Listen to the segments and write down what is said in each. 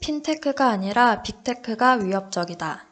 핀테크가 아니라 빅테크가 위협적이다.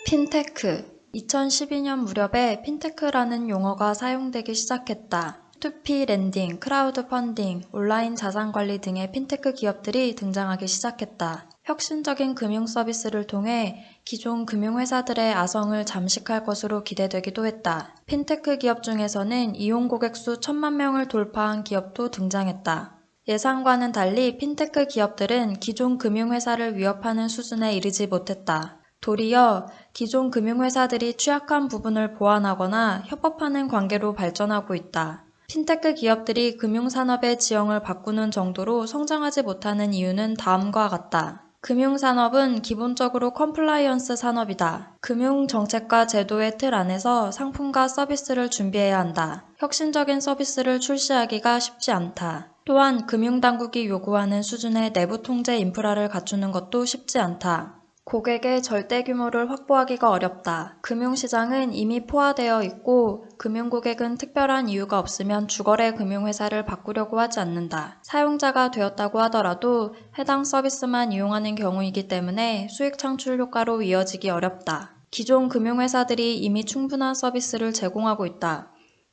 핀테크 2012년 무렵에 핀테크라는 용어가 사용되기 시작했다. P2P 랜딩, 크라우드 펀딩, 온라인 자산 관리 등의 핀테크 기업들이 등장하기 시작했다. 혁신적인 금융 서비스를 통해 기존 금융회사들의 아성을 잠식할 것으로 기대되기도 했다. 핀테크 기업 중에서는 이용 고객 수 1,000만 명을 돌파한 기업도 등장했다. 예상과는 달리 핀테크 기업들은 기존 금융회사를 위협하는 수준에 이르지 못했다. 도리어 기존 금융회사들이 취약한 부분을 보완하거나 협업하는 관계로 발전하고 있다. 핀테크 기업들이 금융산업의 지형을 바꾸는 정도로 성장하지 못하는 이유는 다음과 같다. 금융산업은 기본적으로 컴플라이언스 산업이다. 금융정책과 제도의 틀 안에서 상품과 서비스를 준비해야 한다. 혁신적인 서비스를 출시하기가 쉽지 않다. 또한 금융당국이 요구하는 수준의 내부 통제 인프라를 갖추는 것도 쉽지 않다. 고객의 절대 규모를 확보하기가 어렵다. 금융시장은 이미 포화되어 있고 금융고객은 특별한 이유가 없으면 주거래 금융회사를 바꾸려고 하지 않는다. 사용자가 되었다고 하더라도 해당 서비스만 이용하는 경우이기 때문에 수익 창출 효과로 이어지기 어렵다. 기존 금융회사들이 이미 충분한 서비스를 제공하고 있다.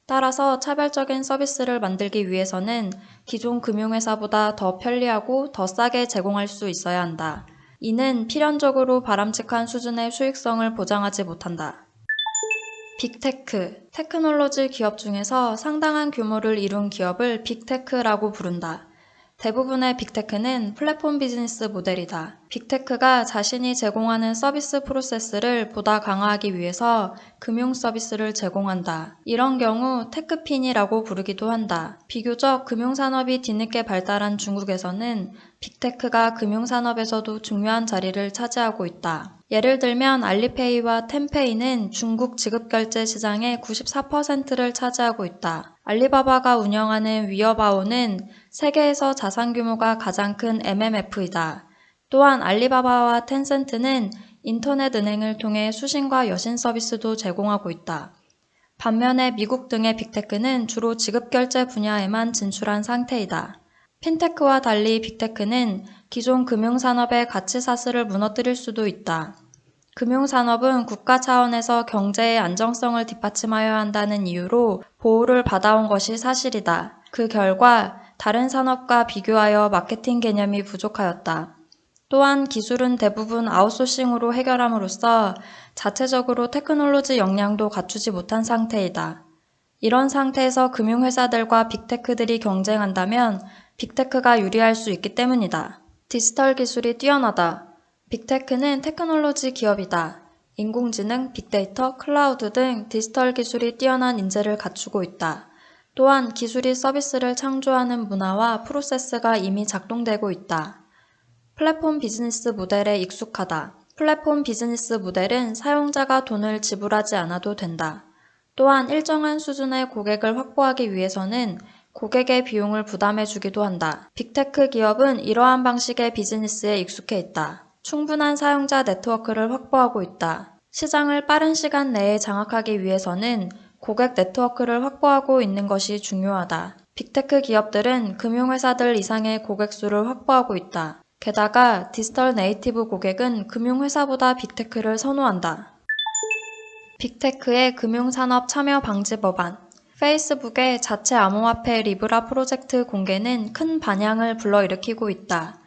따라서 차별적인 서비스를 만들기 위해서는 기존 금융회사보다 더 편리하고 더 싸게 제공할 수 있어야 한다. 이는 필연적으로 바람직한 수준의 수익성을 보장하지 못한다. 빅테크, 테크놀로지 기업 중에서 상당한 규모를 이룬 기업을 빅테크라고 부른다. 대부분의 빅테크는 플랫폼 비즈니스 모델이다. 빅테크가 자신이 제공하는 서비스 프로세스를 보다 강화하기 위해서 금융 서비스를 제공한다. 이런 경우 테크핀이라고 부르기도 한다. 비교적 금융산업이 뒤늦게 발달한 중국에서는 빅테크가 금융산업에서도 중요한 자리를 차지하고 있다. 예를 들면 알리페이와 텐페이는 중국 지급결제 시장의 94%를 차지하고 있다. 알리바바가 운영하는 위어바오는 세계에서 자산 규모가 가장 큰 MMF이다. 또한 알리바바와 텐센트는 인터넷 은행을 통해 수신과 여신 서비스도 제공하고 있다. 반면에 미국 등의 빅테크는 주로 지급결제 분야에만 진출한 상태이다. 핀테크와 달리 빅테크는 기존 금융산업의 가치사슬을 무너뜨릴 수도 있다. 금융산업은 국가 차원에서 경제의 안정성을 뒷받침하여야 한다는 이유로 보호를 받아온 것이 사실이다. 그 결과 다른 산업과 비교하여 마케팅 개념이 부족하였다. 또한 기술은 대부분 아웃소싱으로 해결함으로써 자체적으로 테크놀로지 역량도 갖추지 못한 상태이다. 이런 상태에서 금융회사들과 빅테크들이 경쟁한다면 빅테크가 유리할 수 있기 때문이다. 디지털 기술이 뛰어나다. 빅테크는 테크놀로지 기업이다. 인공지능, 빅데이터, 클라우드 등 디지털 기술이 뛰어난 인재를 갖추고 있다. 또한 기술이 서비스를 창조하는 문화와 프로세스가 이미 작동되고 있다. 플랫폼 비즈니스 모델에 익숙하다. 플랫폼 비즈니스 모델은 사용자가 돈을 지불하지 않아도 된다. 또한 일정한 수준의 고객을 확보하기 위해서는 고객의 비용을 부담해주기도 한다. 빅테크 기업은 이러한 방식의 비즈니스에 익숙해 있다. 충분한 사용자 네트워크를 확보하고 있다. 시장을 빠른 시간 내에 장악하기 위해서는 고객 네트워크를 확보하고 있는 것이 중요하다. 빅테크 기업들은 금융회사들 이상의 고객 수를 확보하고 있다. 게다가 디지털 네이티브 고객은 금융회사보다 빅테크를 선호한다. 빅테크의 금융산업 참여 방지 법안. 페이스북의 자체 암호화폐 리브라 프로젝트 공개는 큰 반향을 불러일으키고 있다.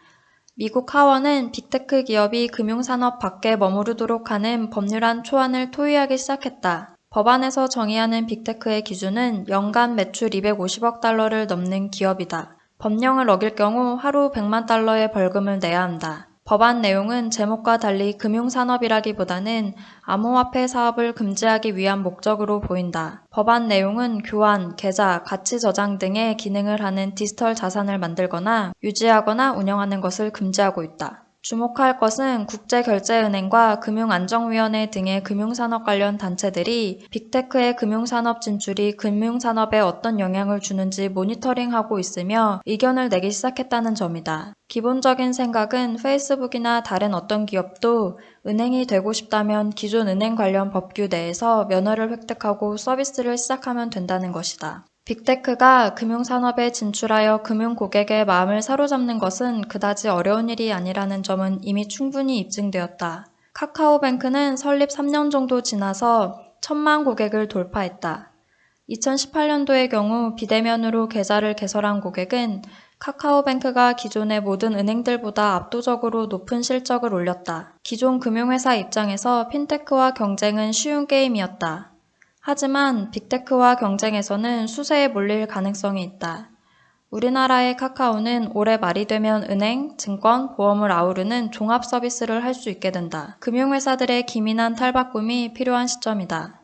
미국 하원은 빅테크 기업이 금융산업 밖에 머무르도록 하는 법률안 초안을 토의하기 시작했다. 법안에서 정의하는 빅테크의 기준은 연간 매출 250억 달러를 넘는 기업이다. 법령을 어길 경우 하루 100만 달러의 벌금을 내야 한다. 법안 내용은 제목과 달리 금융산업이라기보다는 암호화폐 사업을 금지하기 위한 목적으로 보인다. 법안 내용은 교환, 계좌, 가치 저장 등의 기능을 하는 디지털 자산을 만들거나 유지하거나 운영하는 것을 금지하고 있다. 주목할 것은 국제결제은행과 금융안정위원회 등의 금융산업 관련 단체들이 빅테크의 금융산업 진출이 금융산업에 어떤 영향을 주는지 모니터링하고 있으며 의견을 내기 시작했다는 점이다. 기본적인 생각은 페이스북이나 다른 어떤 기업도 은행이 되고 싶다면 기존 은행 관련 법규 내에서 면허를 획득하고 서비스를 시작하면 된다는 것이다. 빅테크가 금융산업에 진출하여 금융 고객의 마음을 사로잡는 것은 그다지 어려운 일이 아니라는 점은 이미 충분히 입증되었다. 카카오뱅크는 설립 3년 정도 지나서 1,000만 고객을 돌파했다. 2018년도의 경우 비대면으로 계좌를 개설한 고객은 카카오뱅크가 기존의 모든 은행들보다 압도적으로 높은 실적을 올렸다. 기존 금융회사 입장에서 핀테크와 경쟁은 쉬운 게임이었다. 하지만 빅테크와 경쟁에서는 수세에 몰릴 가능성이 있다. 우리나라의 카카오는 올해 말이 되면 은행, 증권, 보험을 아우르는 종합 서비스를 할 수 있게 된다. 금융회사들의 기민한 탈바꿈이 필요한 시점이다.